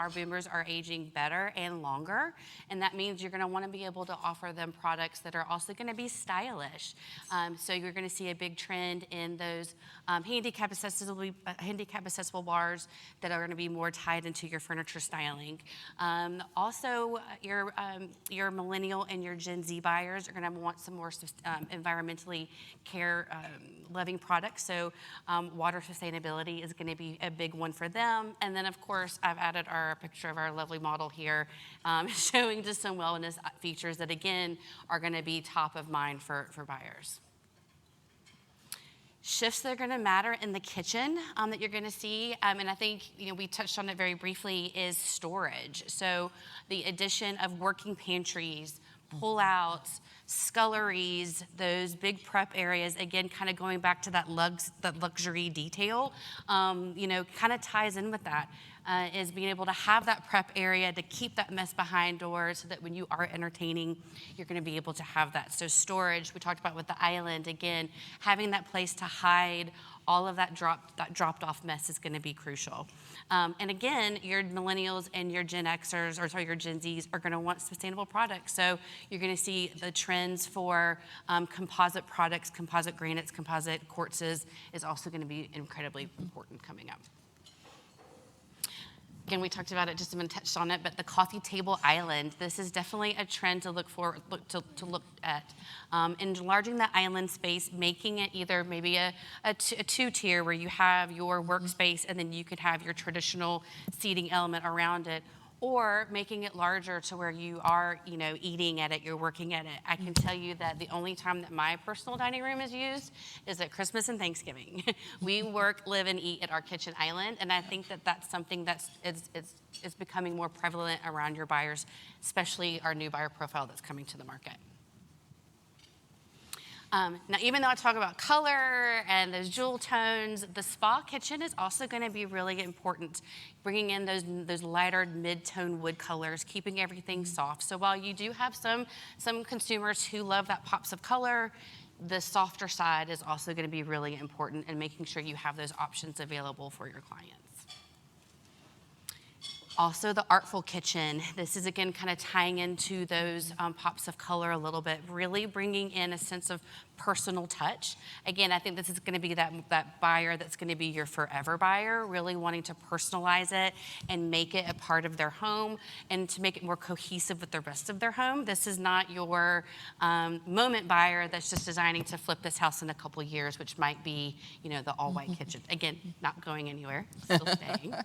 our boomers are aging better and longer, and that means you're going to want to be able to offer them products that are also going to be stylish. So you're going to see a big trend in those handicap accessible bars that are going to be more tied into your furniture styling. Also, your millennial and your Gen Z buyers are going to want some more environmentally loving products. So water sustainability is going to be a big one for them. And then, of course, I've added our picture of our lovely model here, showing just some wellness features that, again, are going to be top of mind for buyers. Shifts that are going to matter in the kitchen that you're going to see, and I think we touched on it very briefly, is storage. So the addition of working pantries, pull-outs, sculleries, those big prep areas, again, kind of going back to that luxury detail, kind of ties in with that, is being able to have that prep area to keep that mess behind doors so that when you are entertaining, you're going to be able to have that. So storage, we talked about with the island, again, having that place to hide all of that dropped off mess is going to be crucial. And again, your millennials and your Gen Xers, your Gen Zs are going to want sustainable products. So you're going to see the trends for composite products, composite granites, composite quartzes is also going to be incredibly important coming up. Again, we talked about it, just a minute, touched on it, but the coffee table island, this is definitely a trend to look at. Enlarging that island space, making it either maybe a two-tier where you have your workspace and then you could have your traditional seating element around it, or making it larger to where you are, eating at it, you're working at it. I can tell you that the only time that my personal dining room is used is at Christmas and Thanksgiving. We work, live, and eat at our kitchen island, and I think that that's something that's becoming more prevalent around your buyers, especially our new buyer profile that's coming to the market. Now, even though I talk about color and those jewel tones, the spa kitchen is also going to be really important, bringing in those lighter mid-tone wood colors, keeping everything soft. So while you do have some consumers who love that pops of color, the softer side is also going to be really important in making sure you have those options available for your clients. Also the artful kitchen. This is again kind of tying into those pops of color a little bit, really bringing in a sense of personal touch. Again, I think this is going to be that buyer that's going to be your forever buyer, really wanting to personalize it and make it a part of their home and to make it more cohesive with the rest of their home. This is not your moment buyer that's just designing to flip this house in a couple years, which might be, the all-white kitchen. Again, not going anywhere, still staying.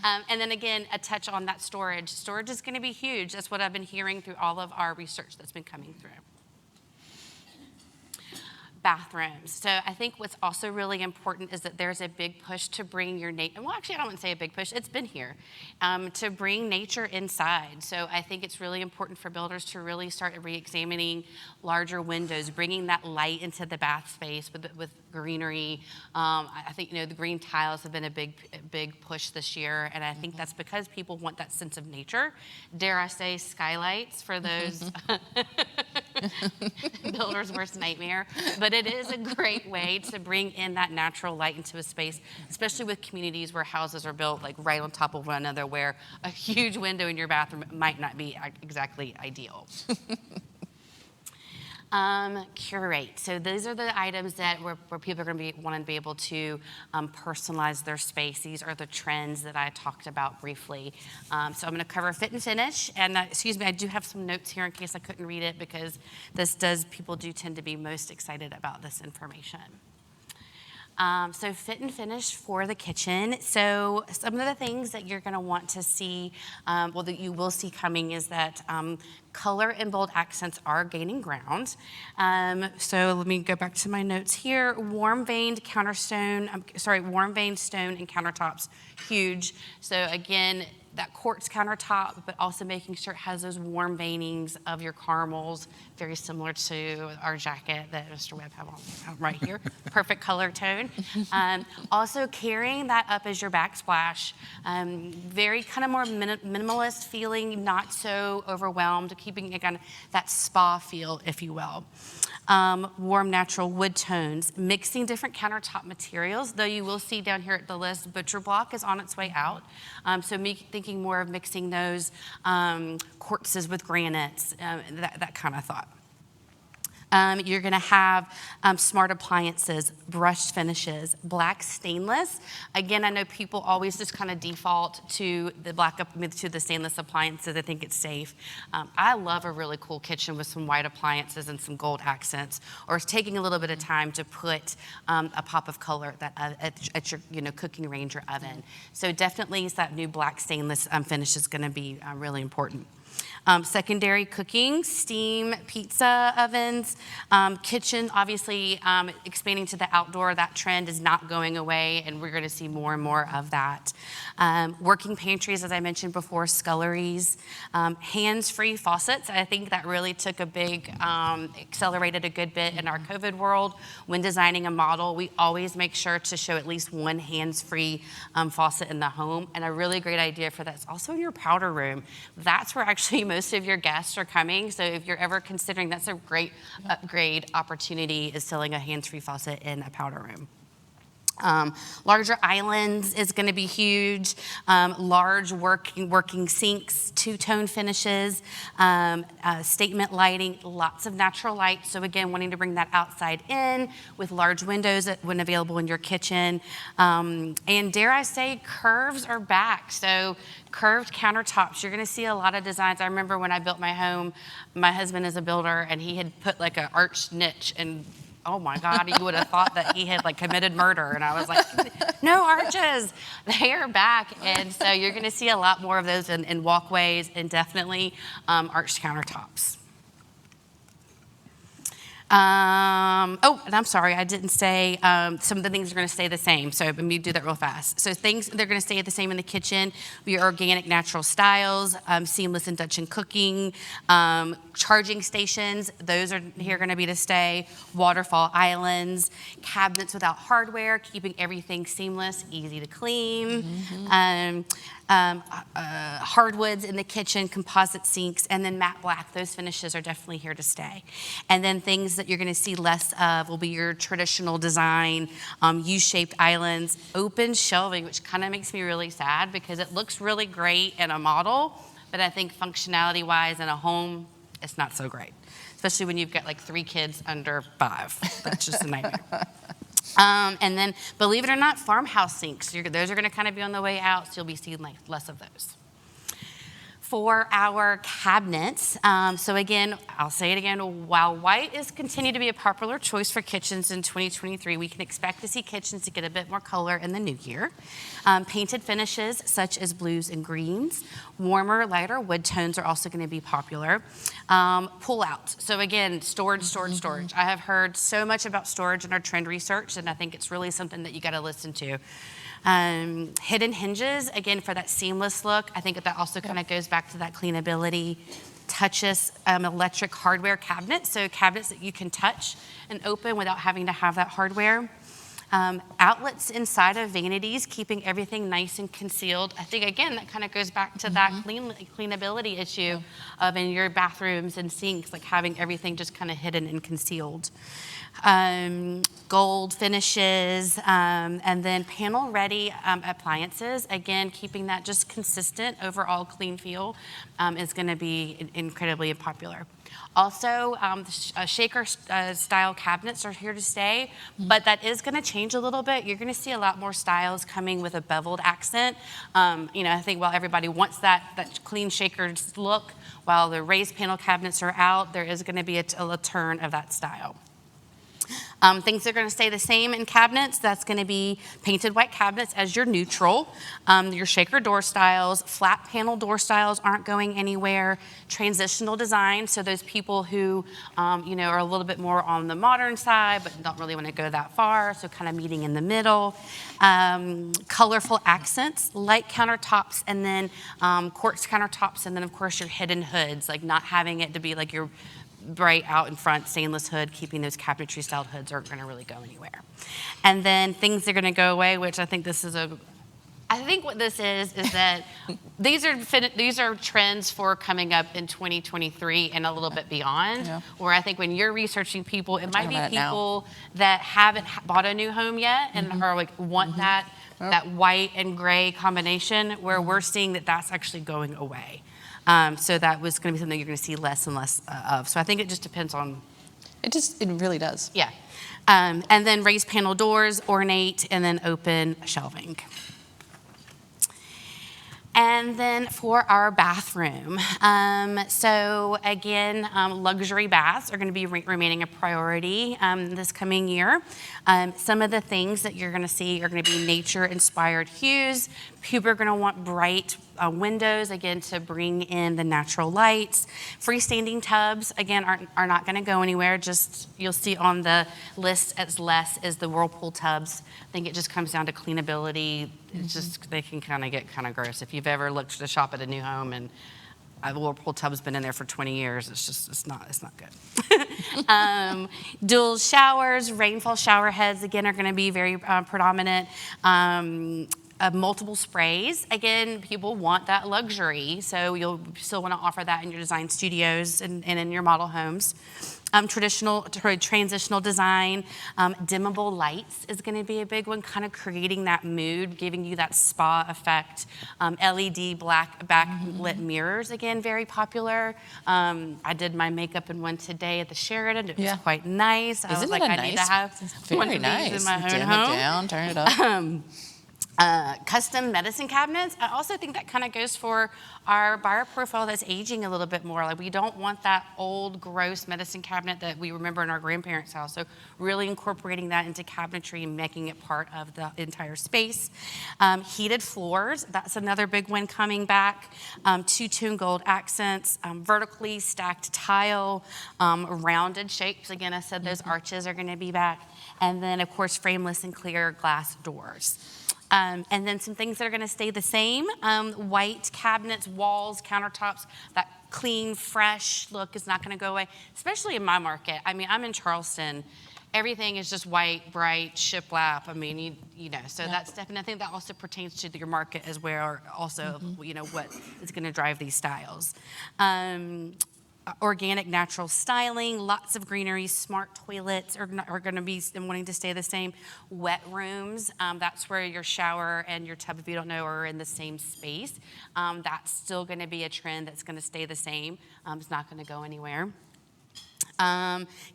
And then again, a touch on that storage. Storage is going to be huge. That's what I've been hearing through all of our research that's been coming through. Bathrooms. So I think what's also really important is that there's a big push to bring your nature, well, actually, I don't want to say a big push, it's been here, to bring nature inside. So I think it's really important for builders to really start re-examining larger windows, bringing that light into the bath space with greenery. I think, the green tiles have been a big push this year, and I think that's because people want that sense of nature. Dare I say skylights for those builder's worst nightmare. But it is a great way to bring in that natural light into a space, especially with communities where houses are built like right on top of one another, where a huge window in your bathroom might not be exactly ideal. Curate. So these are the items that where people are going to want to be able to personalize their space. These are the trends that I talked about briefly. So I'm going to cover fit and finish. And excuse me, I do have some notes here in case I couldn't read it, because people do tend to be most excited about this information. So fit and finish for the kitchen. So some of the things that you're going to want to see, that you will see coming, is that color and bold accents are gaining ground. So let me go back to my notes here. Warm veined stone and countertops, huge. So again, that quartz countertop, but also making sure it has those warm veinings of your caramels, very similar to our jacket that Mr. Webb have on right here. Perfect color tone. Also carrying that up as your backsplash. Very kind of more minimalist feeling, not so overwhelmed, keeping again that spa feel, if you will. Warm natural wood tones, mixing different countertop materials, though you will see down here at the list, butcher block is on its way out. So thinking more of mixing those quartzes with granites, that kind of thought. You're going to have smart appliances, brushed finishes, black stainless. Again, I know people always just kind of default to the stainless appliances. I think it's safe. I love a really cool kitchen with some white appliances and some gold accents, or taking a little bit of time to put a pop of color at your cooking range or oven. So definitely that new black stainless finish is going to be really important. Secondary cooking, steam pizza ovens, kitchen, obviously expanding to the outdoor. That trend is not going away, and we're going to see more and more of that. Working pantries, as I mentioned before, sculleries, hands-free faucets. I think that really took a big, accelerated a good bit in our COVID world. When designing a model, we always make sure to show at least one hands-free faucet in the home, and a really great idea for that is also in your powder room. That's where actually most of your guests are coming, so if you're ever considering, that's a great upgrade opportunity, is selling a hands-free faucet in a powder room. Larger islands is going to be huge. Large working sinks, two-tone finishes, statement lighting, lots of natural light. So again, wanting to bring that outside in with large windows when available in your kitchen. And dare I say, curves are back. So curved countertops, you're going to see a lot of designs. I remember when I built my home, my husband is a builder, and he had put like an arched niche, and oh my God, you would have thought that he had like committed murder. And I was like, no arches, they are back. And so you're going to see a lot more of those in walkways, and definitely arched countertops. And I'm sorry, I didn't say some of the things are going to stay the same. So let me do that real fast. So things, they're going to stay the same in the kitchen. Your organic natural styles, seamless induction cooking, charging stations, those are here going to be to stay. Waterfall islands, cabinets without hardware, keeping everything seamless, easy to clean. hardwoods in the kitchen, composite sinks, and then matte black. Those finishes are definitely here to stay. And then things that you're going to see less of will be your traditional design, U-shaped islands, open shelving, which kind of makes me really sad because it looks really great in a model, but I think functionality-wise in a home, it's not so great, especially when you've got like 3 kids under 5. That's just a nightmare. And then, believe it or not, farmhouse sinks. Those are going to kind of be on the way out, so you'll be seeing like less of those. For our cabinets, so again, I'll say it again, while white is continued to be a popular choice for kitchens in 2023, we can expect to see kitchens to get a bit more color in the new year. Painted finishes such as blues and greens, warmer, lighter wood tones are also going to be popular. Pull out. So again, storage. I have heard so much about storage in our trend research, and I think it's really something that you got to listen to. Hidden hinges, again, for that seamless look. I think that also kind of goes back to that cleanability. Touchless electric hardware cabinets, so cabinets that you can touch and open without having to have that hardware. Outlets inside of vanities, keeping everything nice and concealed. I think, again, that kind of goes back to that cleanability issue of in your bathrooms and sinks, like having everything just kind of hidden and concealed. Gold finishes, and then panel-ready appliances. Again, keeping that just consistent overall clean feel is going to be incredibly popular. Also, shaker style cabinets are here to stay, but that is going to change a little bit. You're going to see a lot more styles coming with a beveled accent. I think while everybody wants that clean shaker look, while the raised panel cabinets are out, there is going to be a turn of that style. Things are going to stay the same in cabinets. That's going to be painted white cabinets as your neutral. Your shaker door styles, flat panel door styles aren't going anywhere. Transitional design, so those people who are a little bit more on the modern side but don't really want to go that far, so kind of meeting in the middle. Colorful accents, light countertops, and then quartz countertops, and then of course your hidden hoods, like not having it to be like your bright out in front stainless hood, keeping those cabinetry styled hoods aren't going to really go anywhere. And then things are going to go away, which I think what this is that these are trends for coming up in 2023 and a little bit beyond, where I think when you're researching people, it might be people that haven't bought a new home yet and are like want that white and gray combination, where we're seeing that that's actually going away. So that was going to be something you're going to see less and less of. So I think it just depends on. It really does. Yeah. And then raised panel doors, ornate, and then open shelving. And then for our bathroom, so again, luxury baths are going to be remaining a priority this coming year. Some of the things that you're going to see are going to be nature-inspired hues. People are going to want bright windows, again, to bring in the natural lights. Freestanding tubs, again, are not going to go anywhere. Just you'll see on the list as less as the Whirlpool tubs. I think it just comes down to cleanability. It's just they can kind of get kind of gross. If you've ever looked to shop at a new home and a Whirlpool tub's been in there for 20 years, it's not good. Dual showers, rainfall shower heads, again, are going to be very predominant. Multiple sprays. Again, people want that luxury, so you'll still want to offer that in your design studios and in your model homes. Transitional design, dimmable lights is going to be a big one, kind of creating that mood, giving you that spa effect. LED black backlit mirrors, again, very popular. I did my makeup in one today at the Sheraton. It was quite nice. I was like, I need to have one of these in my own home. Dim it down, turn it up. Custom medicine cabinets. I also think that kind of goes for our buyer profile that's aging a little bit more. Like we don't want that old, gross medicine cabinet that we remember in our grandparents' house. So really incorporating that into cabinetry and making it part of the entire space. Heated floors, that's another big one coming back. Two-tone gold accents, vertically stacked tile, rounded shapes. Again, I said those arches are going to be back. And then, of course, frameless and clear glass doors. And then some things that are going to stay the same, white cabinets, walls, countertops, that clean, fresh look is not going to go away, especially in my market. I mean, I'm in Charleston. everything is just white, bright, shiplap. I mean, so that's definitely, I think that also pertains to your market as well, also, what is going to drive these styles. Organic, natural styling, lots of greenery, smart toilets are going to be wanting to stay the same. Wet rooms, that's where your shower and your tub, if you don't know, are in the same space. That's still going to be a trend that's going to stay the same. It's not going to go anywhere.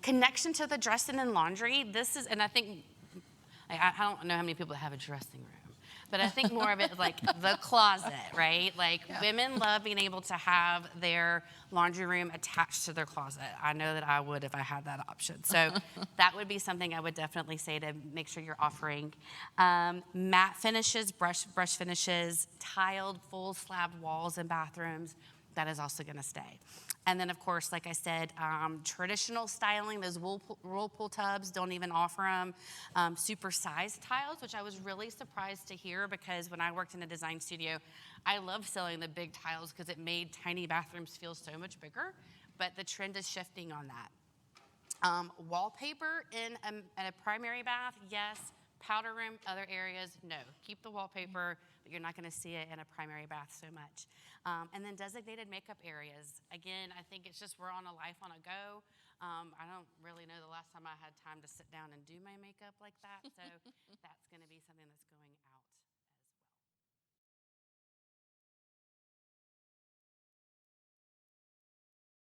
Connection to the dressing and laundry. This is, and I think, I don't know how many people have a dressing room, but I think more of it like the closet, right? Like women love being able to have their laundry room attached to their closet. I know that I would if I had that option. So that would be something I would definitely say to make sure you're offering. Matte finishes, brush finishes, tiled full slab walls in bathrooms. That is also going to stay. And then, of course, like I said, traditional styling, those whirlpool tubs, don't even offer them. Super-sized tiles, which I was really surprised to hear because when I worked in a design studio, I loved selling the big tiles because it made tiny bathrooms feel so much bigger. But the trend is shifting on that. Wallpaper in a primary bath, yes. Powder room, other areas, no. Keep the wallpaper, but you're not going to see it in a primary bath so much. And then designated makeup areas. Again, I think it's just we're on a life on a go. I don't really know the last time I had time to sit down and do my makeup like that. So